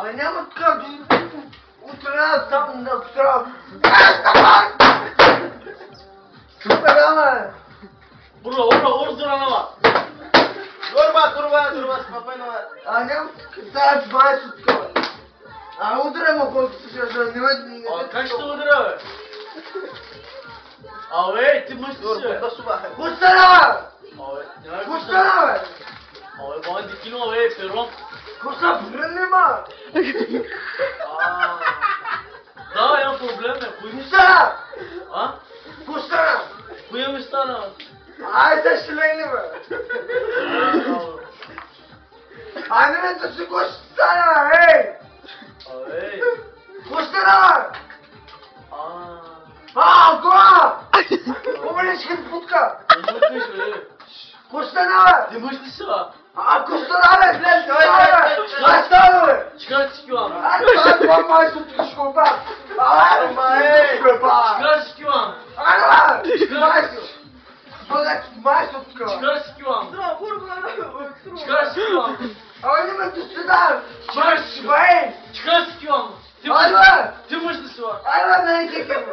Абе няма така, утре там да трябва. Супер, ама! Ура, здраве! Турба, спокойно. А няма така, това е такова. А утре му колко се ще не. Как ще удара, бе? Абе, ти мъжки си, бе. Пустана, Абе, бе! Пустана, бе! Абе, баба дикино, бе, перон. Коса, брънни, ма! Да, имам проблем, бе. Пустана! А? Пустана! Коя ми стана? Айде ще легни, бе! Айде, бе, да си го ще стана, ей! Абе. Пустана, бе! Гола! Помаличка ти путка! Не мъкнеш, бе. Пустана, бе! Ти мъж ли си, бе? Пустана, бе! Глед, ай, става, бе! Чекай да си килам, бе. Ай, това майсто ти ще го ба! Ай, ей! Чекай да си килам. Ай, бе! Майсто! Майсто тук! Чекай да си килам. Здраво, Чекай да си килам. Абе, не ме ти седа!